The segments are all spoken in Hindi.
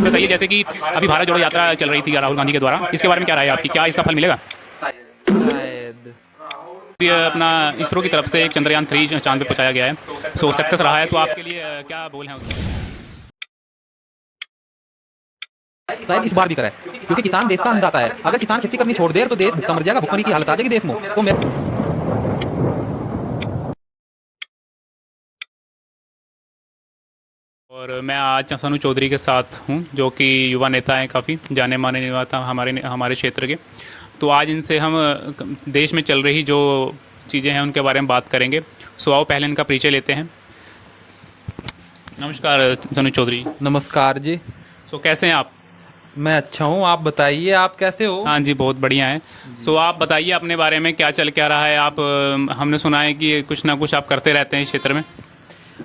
बताइए, जैसे कि अभी भारत जोड़ो यात्रा चल रही थी राहुल गांधी के द्वारा, इसके बारे में क्या राय है आपकी? क्या इसका फल मिलेगा? शायद। ये अपना इसरो की तरफ से एक चंद्रयान 3 चांद पे पहुंचाया गया है, सो सक्सेस रहा है, तो आपके लिए क्या बोल हैं उसके? शायद इस बार भी कराए, क्योंकि किसान देश का अन्नदाता है। अगर किसान खेती करनी छोड़ दे तो देश भूखा मर जाएगा, भुखमरी की हालत आ जाएगी देश में। तो मैं और मैं आज सनु चौधरी के साथ हूँ, जो कि युवा नेता हैं, काफ़ी जाने माने नेता हमारे हमारे क्षेत्र के। तो आज इनसे हम देश में चल रही जो चीज़ें हैं उनके बारे में बात करेंगे। सो आओ पहले इनका परिचय लेते हैं। नमस्कार सनु चौधरी। नमस्कार जी। सो कैसे हैं आप? मैं अच्छा हूँ, आप बताइए आप कैसे हो? हाँ जी, बहुत बढ़िया है। सो आप बताइए अपने बारे में, क्या चल क्या रहा है? आप हमने सुना है कि कुछ ना कुछ आप करते रहते हैं इस क्षेत्र में।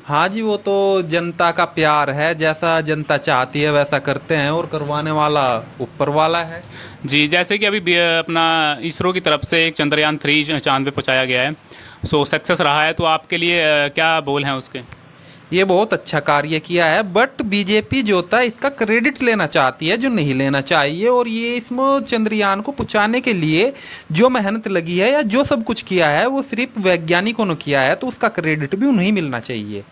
हाँ जी, वो तो जनता का प्यार है, जैसा जनता चाहती है वैसा करते हैं, और करवाने वाला ऊपर वाला है। जी, जैसे कि अभी अपना इसरो की तरफ से एक चंद्रयान 3 चांद पे पहुंचाया गया है, सो सक्सेस रहा है, तो आपके लिए क्या बोल हैं उसके? ये बहुत अच्छा कार्य किया है, बट बीजेपी जो था इसका क्रेडिट लेना चाहती है जो नहीं लेना चाहिए। और ये इसमें चंद्रयान को पहुंचाने के लिए जो मेहनत लगी है या जो सब कुछ किया है वो सिर्फ वैज्ञानिकों ने किया है, तो उसका क्रेडिट भी उन्हें मिलना चाहिए।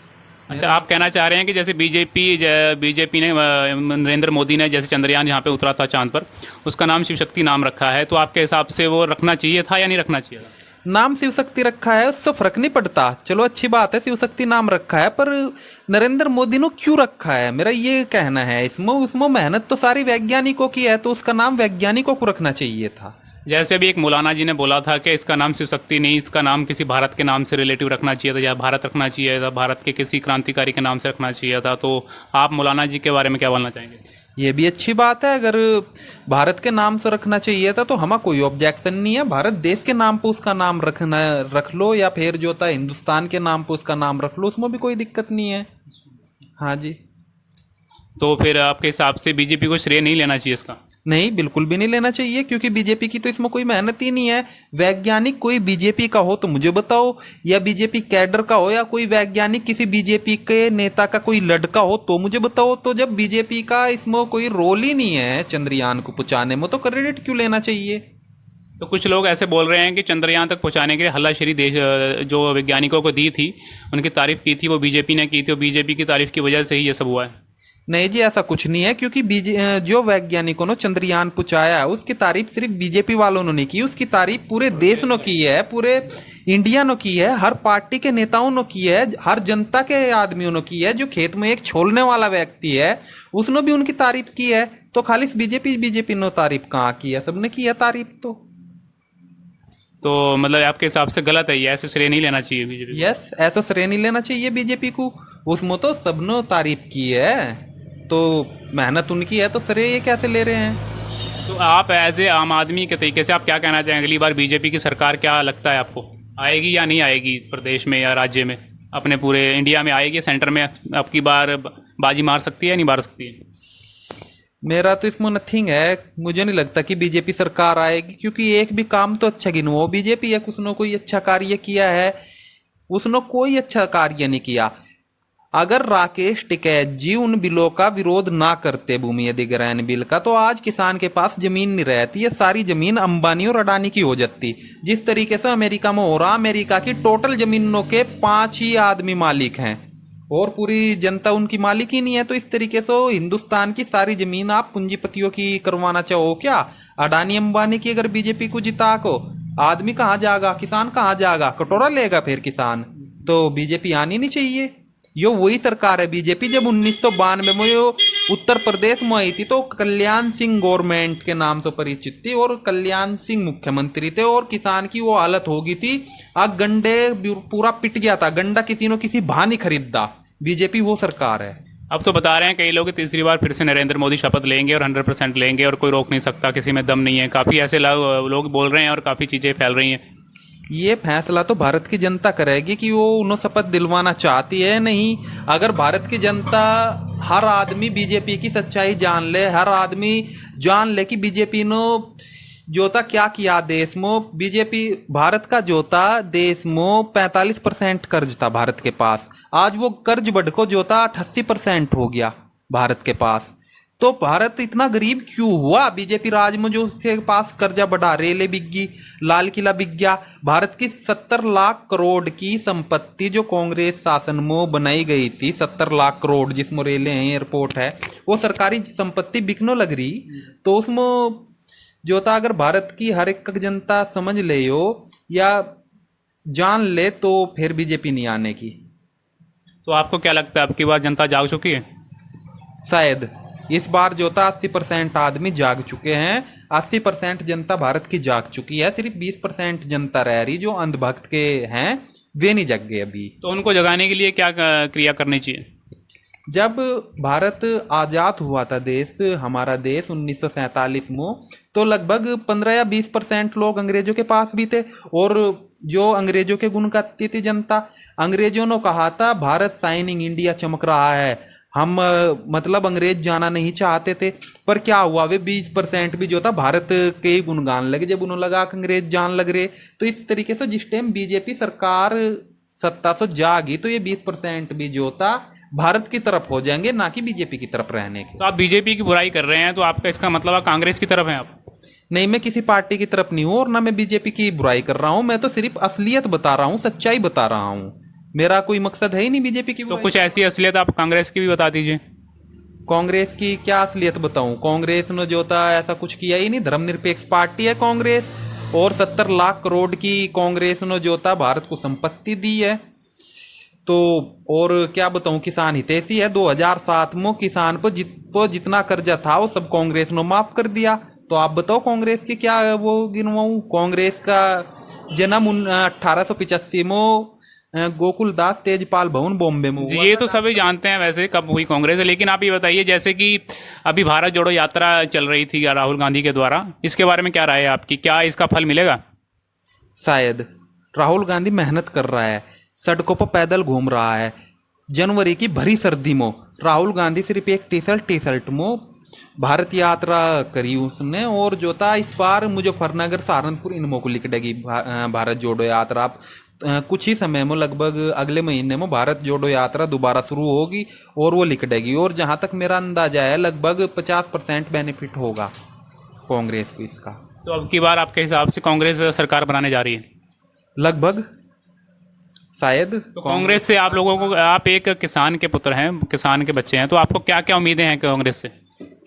अच्छा, आप कहना चाह रहे हैं कि जैसे बीजेपी ने नरेंद्र मोदी ने जैसे चंद्रयान जहाँ पे उतरा था चांद पर, उसका नाम शिव शक्ति नाम रखा है, तो आपके हिसाब से वो रखना चाहिए था या नहीं रखना चाहिए था? नाम शिव शक्ति रखा है उससे फर्क नहीं पड़ता, चलो अच्छी बात है, शिव शक्ति नाम रखा है, पर नरेंद्र मोदी ने क्यों रखा है, मेरा ये कहना है। इसमें उसमें मेहनत तो सारी वैज्ञानिकों की है, तो उसका नाम वैज्ञानिकों को रखना चाहिए था। जैसे अभी एक मौलाना जी ने बोला था कि इसका नाम शिव शक्ति नहीं, इसका नाम किसी भारत के नाम से रिलेटिव रखना चाहिए था, या भारत रखना चाहिए था, भारत के किसी क्रांतिकारी के नाम से रखना चाहिए था। तो आप मौलाना जी के बारे में क्या बोलना चाहेंगे? ये भी अच्छी बात है, अगर भारत के नाम से रखना चाहिए था तो हमें कोई ऑब्जेक्शन नहीं है। भारत देश के नाम पर उसका नाम रख लो, या फिर जो था हिंदुस्तान के नाम पर उसका नाम रख लो, उसमें भी कोई दिक्कत नहीं है। हाँ जी। तो फिर आपके हिसाब से बीजेपी को श्रेय नहीं लेना चाहिए इसका? नहीं, बिल्कुल भी नहीं लेना चाहिए, क्योंकि बीजेपी की तो इसमें कोई मेहनत ही नहीं है। वैज्ञानिक कोई बीजेपी का हो तो मुझे बताओ, या बीजेपी कैडर का हो, या कोई वैज्ञानिक किसी बीजेपी के नेता का कोई लड़का हो तो मुझे बताओ। तो जब बीजेपी का इसमें कोई रोल ही नहीं है चंद्रयान को पहुंचाने में, तो क्रेडिट क्यों लेना चाहिए? तो कुछ लोग ऐसे बोल रहे हैं कि चंद्रयान तक पहुंचाने के लिए हल्लाशेरी देश जो वैज्ञानिकों को दी थी, उनकी तारीफ की थी, वो बीजेपी ने की थी, और बीजेपी की तारीफ की वजह से ही ये सब हुआ है। नहीं जी, ऐसा कुछ नहीं है, क्योंकि जो वैज्ञानिकों ने चंद्रयान पहुंचाया है उसकी तारीफ सिर्फ बीजेपी वालों ने नहीं की, उसकी तारीफ पूरे देश ने की है, पूरे इंडिया ने की है, हर पार्टी के नेताओं ने की है, हर जनता के आदमियों ने की है। जो खेत में एक छोलने वाला व्यक्ति है उसने भी उनकी तारीफ की है। तो खाली बीजेपी ने तारीफ कहाँ की है, सबने की है तारीफ। तो मतलब आपके हिसाब से गलत है ये, ऐसे श्रेय नहीं लेना चाहिए बीजेपी? यस, ऐसा श्रेय नहीं लेना चाहिए बीजेपी को, उसमें तो सबने तारीफ की है, तो मेहनत उनकी है, तो श्रेय ये कैसे ले रहे हैं? तो आप एज ए आम आदमी के तरीके से आप क्या कहना चाहेंगे? अगली बार बीजेपी की सरकार क्या लगता है आपको, आएगी या नहीं आएगी प्रदेश में या राज्य में, अपने पूरे इंडिया में आएगी? सेंटर में अब की बार बाजी मार सकती है या नहीं मार सकती है? मेरा तो इसमें नथिंग है, मुझे नहीं लगता कि बीजेपी सरकार आएगी, क्योंकि एक भी काम तो अच्छा गिनो वो बीजेपी है, उसने कोई अच्छा कार्य किया है? उसने कोई अच्छा कार्य नहीं किया। अगर राकेश टिकैत जी उन बिलों का विरोध ना करते, भूमि अधिग्रहण बिल का, तो आज किसान के पास जमीन नहीं रहती, ये सारी जमीन अंबानी और अडानी की हो जाती। जिस तरीके से अमेरिका में हो रहा, अमेरिका की टोटल जमीनों के 5 ही आदमी मालिक हैं और पूरी जनता उनकी मालिक ही नहीं है। तो इस तरीके से हिंदुस्तान की सारी जमीन आप पूंजीपतियों की करवाना चाहो क्या? अडानी अंबानी की अगर बीजेपी को जिता को, आदमी कहाँ जाएगा, किसान कहाँ जाएगा, कटोरा लेगा फिर किसान। तो बीजेपी आनी नहीं चाहिए। यो वही सरकार है बीजेपी, जब 1992 में यो उत्तर प्रदेश में आई थी तो कल्याण सिंह गवर्नमेंट के नाम से परिचित थी, और कल्याण सिंह मुख्यमंत्री थे, और किसान की वो हालत हो गई थी, आग गंडे पूरा पिट गया था, गंडा किसी ने किसी भा नहीं खरीदा। बीजेपी वो सरकार है। अब तो बता रहे हैं कई लोग कि तीसरी बार फिर से नरेंद्र मोदी शपथ लेंगे और 100% लेंगे और कोई रोक नहीं सकता, किसी में दम नहीं है। काफ़ी ऐसे लोग बोल रहे हैं और काफ़ी चीज़ें फैल रही हैं। ये फैसला तो भारत की जनता करेगी कि वो उन्हें शपथ दिलवाना चाहती है नहीं। अगर भारत की जनता, हर आदमी बीजेपी की सच्चाई जान ले, हर आदमी जान ले कि बीजेपी ने जो था क्या किया देश में, बीजेपी भारत का जो था देश में 45% कर्ज था भारत के पास, आज वो कर्ज बढ़ को जो था 88% हो गया भारत के पास। तो भारत इतना गरीब क्यों हुआ? बीजेपी राज में जो उसके पास कर्जा बढ़ा, रेले बिक गई, लाल किला बिक गया। भारत की 70 लाख करोड़ की संपत्ति जो कांग्रेस शासन में बनाई गई थी, 70 लाख करोड़, जिसमें रेले हैं, एयरपोर्ट है, वो सरकारी संपत्ति बिकने लग रही। तो उसमें जो था, अगर भारत की हर एक जनता समझ ले हो या जान ले, तो फिर बीजेपी नहीं आने की। तो आपको क्या लगता है, अब की बार जनता जाग चुकी है? शायद इस बार जो था 80% आदमी जाग चुके हैं। 80% जनता भारत की जाग चुकी है। सिर्फ 20% जनता रह रही जो अंधभक्त के हैं, वे नहीं जग गए अभी। तो उनको जगाने के लिए क्या क्रिया करनी चाहिए? जब भारत आजाद हुआ था, देश, हमारा देश 1947 में, तो लगभग 15 या 20% लोग अंग्रेजों के पास भी थे, और जो अंग्रेजों के गुण गाती थी जनता। अंग्रेजों ने कहा था भारत शाइनिंग इंडिया, चमक रहा है। हम मतलब अंग्रेज जाना नहीं चाहते थे, पर क्या हुआ, वे 20% भी जो था भारत के ही गुणगान लगे जब उन्हें लगा कि अंग्रेज जान लग रहे। तो इस तरीके से जिस टाइम बीजेपी सरकार सत्ता से जागी, तो ये 20% भी जो था भारत की तरफ हो जाएंगे, ना कि बीजेपी की तरफ रहने के। तो आप बीजेपी की बुराई कर रहे हैं, तो आपका इसका मतलब आप कांग्रेस की तरफ हैं आप? नहीं, मैं किसी पार्टी की तरफ नहीं हूँ, और ना मैं बीजेपी की बुराई कर रहा हूँ। मैं तो सिर्फ असलियत बता रहा हूँ, सच्चाई बता रहा हूँ। मेरा कोई मकसद है ही नहीं बीजेपी की तो बुराई। कुछ ऐसी असलियत आप कांग्रेस की भी बता दीजिए। कांग्रेस की क्या असलियत बताऊं? कांग्रेस ने जो था ऐसा कुछ किया ही नहीं। धर्मनिरपेक्ष पार्टी है कांग्रेस, और 70 लाख करोड़ की कांग्रेस ने जो था भारत को संपत्ति दी है। तो और क्या बताऊं, किसान हितैषी है। 2007 में किसान पर जितना कर्जा था वो सब कांग्रेस ने माफ कर दिया। तो आप बताओ कांग्रेस की क्या वो गिनवाऊं? कांग्रेस का जन्म 1885 में गोकुलदास तेजपाल भवन बॉम्बे में जी, हुआ ये था। तो सभी जानते हैं वैसे कब हुई कांग्रेस, लेकिन आप ये बताइए, जैसे कि अभी भारत जोड़ो यात्रा चल रही थी राहुल गांधी के द्वारा, इसके बारे में क्या राय है आपकी? क्या इसका फल मिलेगा? शायद। राहुल गांधी मेहनत कर रहा है, सड़कों पर पैदल घूम रहा है। जनवरी की भरी सर्दी में राहुल गांधी सिर्फ एक टी शर्ट में भारत यात्रा करी उसने, और जो था इस बार मुजफ्फरनगर, सहारनपुर, इनमो को लिख देगी भारत जोड़ो यात्रा। कुछ ही समय में, लगभग अगले महीने में भारत जोड़ो यात्रा दोबारा शुरू होगी, और वो लिख देगी। और जहां तक मेरा अंदाजा है, लगभग 50% बेनिफिट होगा कांग्रेस को इसका। तो अब की बार आपके हिसाब से कांग्रेस सरकार बनाने जा रही है? लगभग, शायद। तो कांग्रेस से आप लोगों को, आप एक किसान के पुत्र हैं, किसान के बच्चे हैं, तो आपको क्या क्या उम्मीदें हैं कांग्रेस से?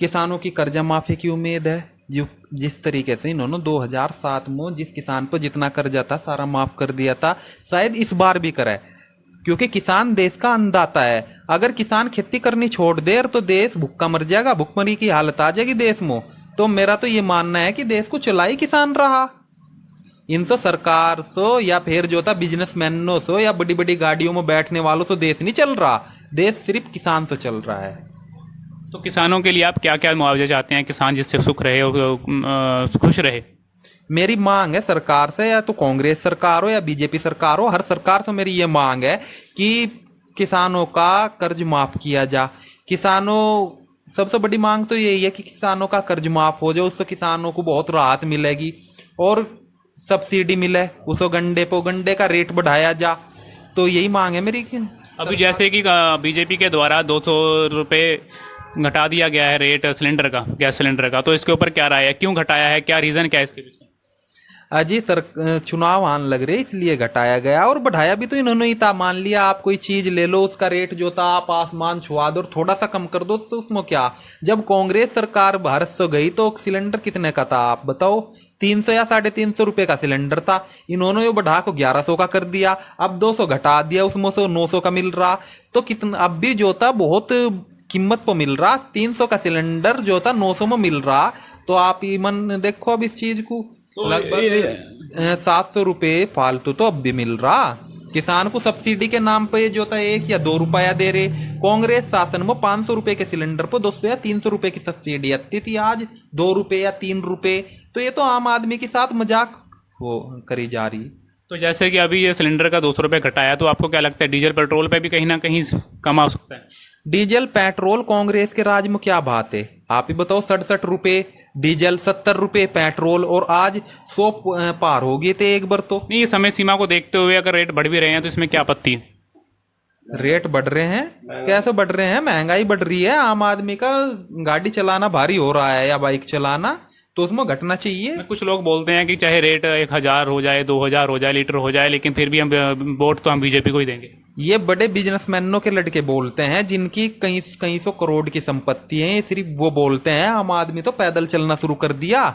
किसानों की कर्जा माफी की उम्मीद है। जो जिस तरीके से इन्होंने 2007 में जिस किसान पर जितना कर्जा था सारा माफ कर दिया था, शायद इस बार भी करे, क्योंकि किसान देश का अन्नदाता है। अगर किसान खेती करनी छोड़ दे तो देश भूखा मर जाएगा, भुखमरी की हालत आ जाएगी देश में। तो मेरा तो ये मानना है कि देश को चलाई किसान रहा। इनसे सरकार सो या फिर जो था बिजनेसमैनों सो या बड़ी बड़ी गाड़ियों में बैठने वालों से देश नहीं चल रहा, देश सिर्फ किसान से चल रहा है। तो किसानों के लिए आप क्या क्या मुआवजा चाहते हैं, किसान जिससे सुख रहे और खुश रहे? मेरी मांग है सरकार से, या तो कांग्रेस सरकार हो या बीजेपी सरकार हो, हर सरकार से मेरी ये मांग है कि किसानों का कर्ज माफ किया जा। किसानों, सबसे बड़ी मांग तो यही है कि किसानों का कर्ज माफ हो जाए, उससे किसानों को बहुत राहत मिलेगी, और सब्सिडी मिले, उसको गंडे का रेट बढ़ाया जा। तो यही मांग है मेरी। अभी जैसे कि बीजेपी के द्वारा 200 रुपये घटा दिया गया है रेट सिलेंडर का, गैस सिलेंडर का, तो इसके ऊपर क्या राय है? क्यों घटाया है, क्या रीज़न क्या है इसके पीछे? अजी सर, चुनाव आने लग रहे इसलिए घटाया गया, और बढ़ाया भी तो इन्होंने ही था। मान लिया आप कोई चीज ले लो, उसका रेट जो था आप आसमान छुआ दो और थोड़ा सा कम कर दो, तो उसमें क्या। जब कांग्रेस सरकार भारत से गई तो सिलेंडर कितने का था आप बताओ? 300 या 350 रुपए का सिलेंडर था। इन्होंने वो बढ़ा को 1100 का कर दिया, अब 200 घटा दिया, उसमें से 900 का मिल रहा। तो कितना अब भी जो था बहुत कीमत पर मिल रहा। 300 का सिलेंडर जो था 900 में मिल रहा। तो आप मन देखो अब इस चीज को, तो लगभग 700 रुपये फालतू तो अब भी मिल रहा। किसान को सब्सिडी के नाम पे जो था 1 या 2 रुपया दे रहे। कांग्रेस शासन में 500 रुपए के सिलेंडर पर 200 या 300 रुपए की सब्सिडी आती थी, आज 2 रुपए या 3 रुपए। तो ये तो आम आदमी के साथ मजाक हो करी जा रही। तो जैसे कि अभी ये सिलेंडर का 200 रुपये घटाया, तो आपको क्या लगता है डीजल पेट्रोल पे भी कहीं ना कहीं कम आ सकता है? डीजल पेट्रोल कांग्रेस के राज में क्या बात है? आप ही बताओ। 67 रुपए डीजल, 70 रुपए पेट्रोल, और आज 100 पार हो गए थे एक बार तो। नहीं, ये समय सीमा को देखते हुए अगर रेट बढ़ भी रहे हैं तो इसमें क्या आपत्ति है? रेट बढ़ रहे हैं, कैसे बढ़ रहे हैं? महंगाई बढ़ रही है, आम आदमी का गाड़ी चलाना भारी हो रहा है या बाइक चलाना, तो उसमें घटना चाहिए। कुछ लोग बोलते हैं कि चाहे रेट 1,000 हो जाए, 2,000 हो जाए, लीटर हो जाए, लेकिन फिर भी हम वोट तो हम बीजेपी को ही देंगे। ये बड़े बिजनेसमैनों के लड़के बोलते हैं जिनकी कई कई सौ करोड़ की संपत्ति है, सिर्फ वो बोलते हैं। आम आदमी तो पैदल चलना शुरू कर दिया,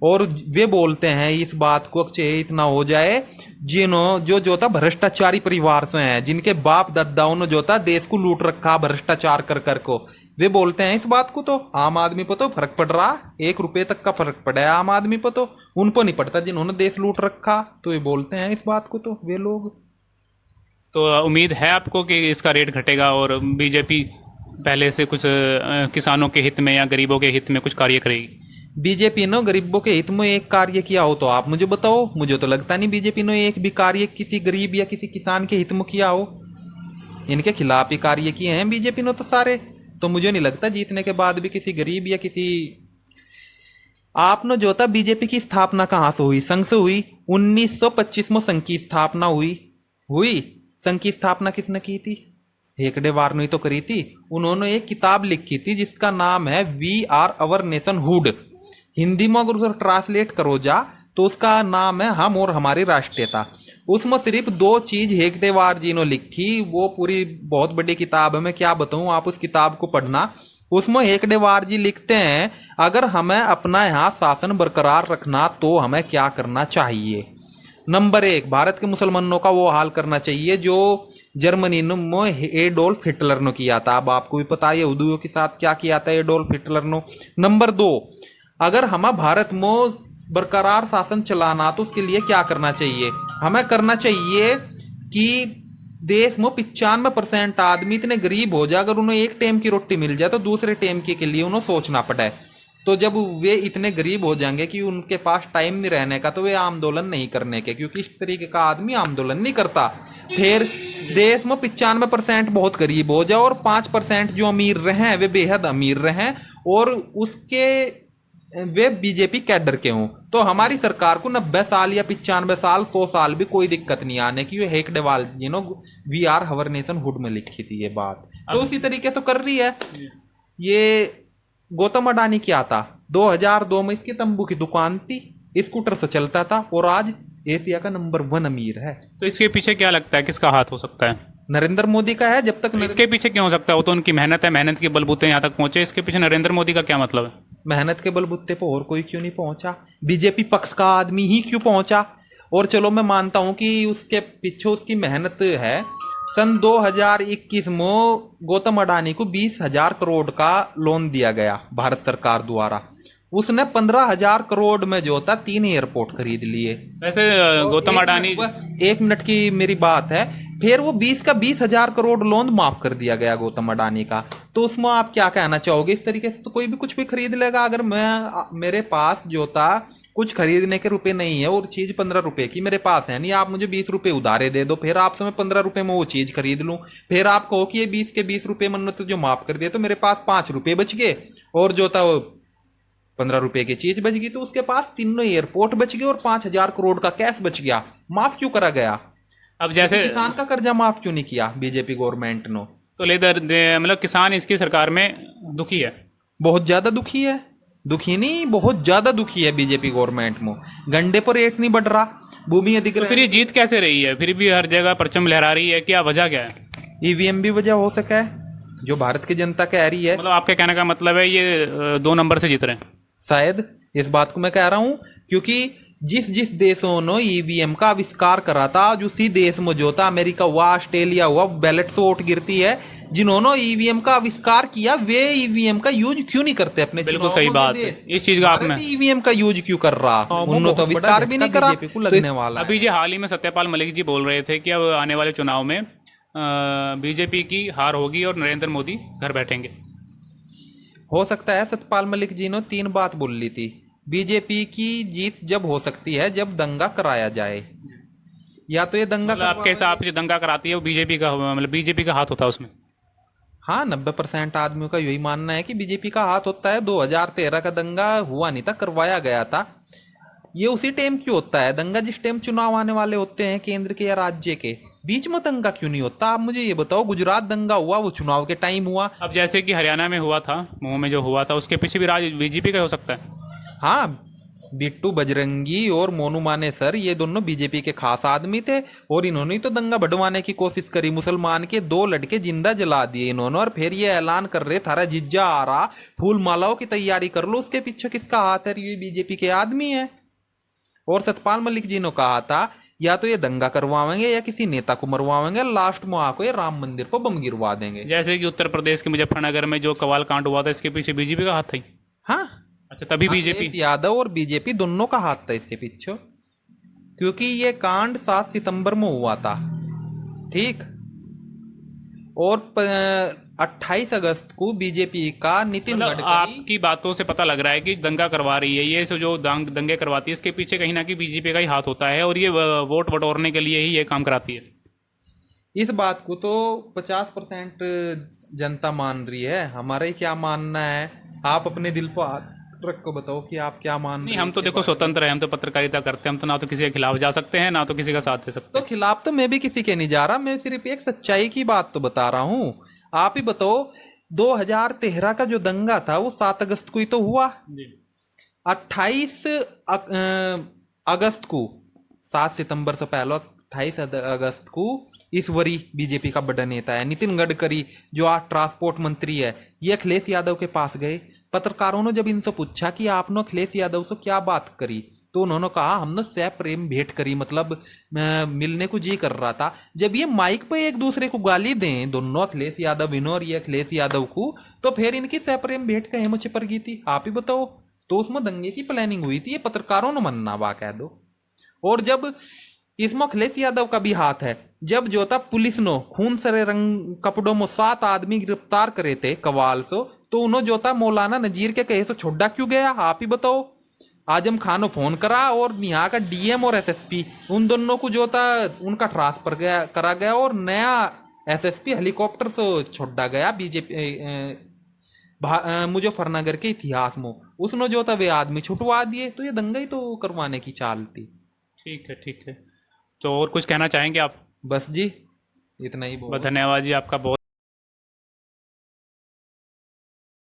और वे बोलते हैं इस बात को चाहे इतना हो जाए, जो था भ्रष्टाचारी परिवार से हैं, जिनके बाप दादाओं ने जो था देश को लूट रखा भ्रष्टाचार कर कर को, वे बोलते हैं इस बात को। तो आम आदमी पर तो फर्क पड़ रहा, 1 रुपए तक का फर्क पड़ा है आम आदमी पर, तो उन पर नहीं पड़ता जिन्होंने देश लूट रखा, तो ये बोलते हैं इस बात को तो वे लोग। तो उम्मीद है आपको कि इसका रेट घटेगा और बीजेपी पहले से कुछ किसानों के हित में या गरीबों के हित में कुछ कार्य करेगी? बीजेपी ने गरीबों के हित में एक कार्य किया हो तो आप मुझे बताओ। मुझे तो लगता नहीं बीजेपी ने एक भी कार्य किसी गरीब या किसी किसान के हित में किया हो। इनके खिलाफ ही कार्य किए हैं बीजेपी ने तो सारे। तो मुझे नहीं लगता जीतने के बाद भी किसी गरीब या किसी। आपने जो था बीजेपी की स्थापना कहाँ से हुई? संघ से हुई। 1925 में संघ की स्थापना हुई। संघ की स्थापना किसने की थी? हेगड़ेवार ने तो करी थी। उन्होंने एक किताब लिखी थी जिसका नाम है we are our nationhood. Hindi में अगर उसे ट्रांसलेट करो जा तो उसका नाम है हम और हमारी राष्ट्रीयता। उसमें सिर्फ 2 चीज हेगड़ेवार जी ने लिखी, वो पूरी बहुत बड़ी किताब है, मैं क्या बताऊं, आप उस किताब को पढ़ना। उसमें हेगड़ेवार जी लिखते हैं अगर हमें अपना यहाँ शासन बरकरार रखना तो हमें क्या करना चाहिए। नंबर 1, भारत के मुसलमानों का वो हाल करना चाहिए जो जर्मनी में एडोल्फ हिटलर ने किया था। अब आपको भी पता है यहूदियों के साथ क्या किया था एडोल्फ हिटलर ने। नंबर 2, अगर हमें भारत में बरकरार शासन चलाना तो उसके लिए क्या करना चाहिए? हमें करना चाहिए कि देश में 95% आदमी इतने गरीब हो जाए अगर उन्हें एक टाइम की रोटी मिल जाए तो दूसरे टाइम के लिए उन्हें सोचना पड़े। तो जब वे इतने गरीब हो जाएंगे कि उनके पास टाइम नहीं रहने का तो वे आंदोलन नहीं करने के, क्योंकि इस तरीके का आदमी आंदोलन नहीं करता। फिर देश में 95% बहुत गरीब हो जाए और 5% जो अमीर रहे वे बेहद अमीर रहे और उसके वे बीजेपी कैडर के हों, तो हमारी सरकार को 90 साल या 95 साल 100 साल भी कोई दिक्कत नहीं आने की। ये हेगड़ेवार जी ने वी आर हवर नेशन हुड में लिखी थी ये बात, तो उसी तरीके से कर रही है। ये गौतम अडानी क्या था? 2002 में इसकी तंबू की दुकान थी, स्कूटर से चलता था और आज एशिया का नंबर 1 अमीर है। तो इसके पीछे क्या लगता है किसका हाथ हो सकता है? नरेंद्र मोदी का है। जब तक इसके पीछे क्यों हो सकता है? वो तो उनकी मेहनत है, मेहनत के बलबूते यहाँ तक पहुंचे। इसके पीछे नरेंद्र मोदी का क्या मतलब है? मेहनत के बलबूते पर और कोई क्यों नहीं पहुंचा? बीजेपी पक्ष का आदमी ही क्यों पहुंचा? और चलो मैं मानता हूं कि उसके पीछे उसकी मेहनत है। सन 2021 में गौतम अडानी को 20,000 करोड़ का लोन दिया गया भारत सरकार द्वारा। उसने 15,000 करोड़ में जो था 3 एयरपोर्ट खरीद लिए। वैसे गौतम अडानी, बस 1 मिनट की मेरी बात है। फिर वो 20 का 20,000 करोड़ लोन माफ कर दिया गया गौतम अडानी का। तो उसमें आप क्या कहना चाहोगे? इस तरीके से तो कोई भी कुछ भी खरीद लेगा। अगर मेरे पास जो था कुछ खरीदने के रुपए नहीं है और चीज 15 रुपए की मेरे पास है नहीं, आप मुझे 20 रुपए उधारे दे दो, फिर आपसे मैं 15 रुपए में वो चीज खरीद लूं। फिर आप कहो कि ये 20 के 20 रुपए मैंने तो जो माफ कर दिया, तो मेरे पास 5 रुपए बच गए और जो था वो 15 रुपए की चीज बच गई। तो उसके पास 3 एयरपोर्ट बच गए और 5,000 करोड़ का कैश बच गया। माफ क्यों करा गया? अब जैसे किसान का कर्जा माफ क्यों नहीं किया बीजेपी गवर्नमेंट ने? तो मतलब किसान इसकी सरकार में दुखी है, बहुत ज्यादा दुखी है। दुखी नहीं, बहुत ज्यादा दुखी है बीजेपी गवर्नमेंट में। गंडे पर रेट नहीं बढ़ रहा, भूमि अधिग्रहण। तो फिर ये जीत कैसे रही है? फिर भी हर जगह परचम लहरा रही है, क्या वजह क्या है? ईवीएम भी वजह हो सका है जो भारत की जनता कह रही है। मतलब आपके कहने का मतलब है ये 2 नंबर से जीत रहे हैं? शायद इस बात को मैं कह रहा हूं क्योंकि जिस देशों ने ईवीएम का आविष्कार करा था, आज उसी देश में जो था अमेरिका हुआ, ऑस्ट्रेलिया हुआ, बैलेट से वोट गिरती है। जिन्होंने ईवीएम का आविष्कार किया वे ईवीएम का यूज क्यों नहीं करते अपने? बिल्कुल सही बात है। इस चीज का आपने ईवीएम का यूज क्यों कर रहा? उन्होंने तो आविष्कार भी नहीं करा। लगने वाला अभी ये हाल ही में सत्यपाल मलिक जी बोल रहे थे कि अब आने वाले चुनाव में बीजेपी की हार होगी और नरेंद्र मोदी घर बैठेंगे। हो सकता है। सत्यपाल मलिक जी ने 3 बात बोल ली थी। बीजेपी की जीत जब हो सकती है जब दंगा कराया जाए, या तो ये दंगा मतलब आपके हिसाब से दंगा कराती है वो बीजेपी का, मतलब बीजेपी का हाथ होता है उसमें? हाँ, 90% आदमियों का यही मानना है कि बीजेपी का हाथ होता है। 2013 का दंगा हुआ नहीं था, करवाया गया था। ये उसी टाइम क्यों होता है दंगा जिस टाइम चुनाव आने वाले होते हैं केंद्र के या राज्य के। बीच में दंगा क्यों नहीं होता? आप मुझे ये बताओ, गुजरात दंगा हुआ, वो चुनाव के टाइम हुआ। अब जैसे कि हरियाणा में हुआ था, मऊ में जो हुआ था, उसके पीछे भी राज बीजेपी का हो सकता है। हाँ, बिट्टू बजरंगी और मोनू मानेसर ये दोनों बीजेपी के खास आदमी थे, और इन्होंने ही तो दंगा बढ़वाने की कोशिश करी। मुसलमान के 2 लड़के जिंदा जला दिए इन्होंने, और फिर ये ऐलान कर रहे थारा जिज्जा आ रहा, फूल मालाओं की तैयारी कर लो। उसके पीछे किसका हाथ है? ये बीजेपी के आदमी है। और सतपाल मलिक जी ने कहा था या तो ये दंगा करवाएंगे या किसी नेता को मरवाएंगे, लास्ट में आको ये राम मंदिर पर बम गिरवा देंगे। जैसे कि उत्तर प्रदेश के मुजफ्फरनगर में जो कवाल कांड हुआ था, इसके पीछे बीजेपी का हाथ था ही। हाँ, अच्छा, तभी बीजेपी। अखिलेश यादव और बीजेपी दोनों का हाथ था इसके पीछे, क्योंकि ये कांड 7 सितंबर में हुआ था, ठीक। और 28 अगस्त को बीजेपी का नितिन मतलब गडकरी। आपकी बातों से पता लग रहा है कि दंगा करवा रही है ये, जो दंगे करवाती है, इसके पीछे कहीं ना कहीं बीजेपी का ही हाथ होता है, और ये वोट बटोरने के लिए ही ये काम कराती है। इस बात को तो 50% जनता मान रही है। हमारा ही क्या मानना है? आप अपने दिल पर हाथ रख को बताओ कि आप क्या मान नहीं, रहे हम तो देखो स्वतंत्र है, हम तो पत्रकारिता करते हैं, हम तो ना तो किसी के खिलाफ जा सकते हैं, ना तो किसी का साथ दे सकते तो खिलाफ तो मैं भी किसी के नहीं जा रहा, मैं सिर्फ एक सच्चाई की बात तो बता रहा हूँ। आप ही बताओ, 2013 का जो दंगा था वो 7 अगस्त को ही तो हुआ। हैं। 28 अगस्त को, 7 सितंबर से पहले 28 अगस्त को इस वरी बीजेपी का बड़ा नेता है नितिन गडकरी, जो आज ट्रांसपोर्ट मंत्री है, ये अखिलेश यादव के पास गए। पत्रकारों ने जब इनसे पूछा कि आपने अखिलेश यादव से क्या बात करी, तो उन्होंने कहा हमने सह प्रेम भेंट करी, मतलब मिलने को जी कर रहा था। जब ये माइक पे एक दूसरे को गाली दें दोनों, अखिलेश यादव इन्हों और ये अखिलेश यादव को, तो फिर इनकी सह प्रेम भेंट कहे मुझे पर की थी? आप ही बताओ। तो उसमें दंगे की प्लानिंग हुई थी, ये पत्रकारों ने मन्ना बा कह दो। और जब इसमें अखिलेश यादव का भी हाथ है, जब जो था पुलिस ने खून सरे रंग कपड़ों में 7 आदमी गिरफ्तार करे थे कवाल से, तो उन्होंने जो था मौलाना नजीर के कहे से छोड़ा क्यों गया? आप ही बताओ। आजम खान ने फोन करा, और यहाँ का डीएम और एसएसपी उन दोनों को जो था उनका ट्रांसफर करा गया, और नया एसएसपी हेलीकॉप्टर से छोड़ा गया बीजेपी मुजफ्फरनगर के इतिहास में। उसने जो था वे आदमी छुटवा दिए। तो ये दंगा ही तो करवाने की चाल थी। ठीक है, ठीक है। तो और कुछ कहना चाहेंगे आप? बस जी, इतना ही बहुत। धन्यवाद जी आपका बहुत।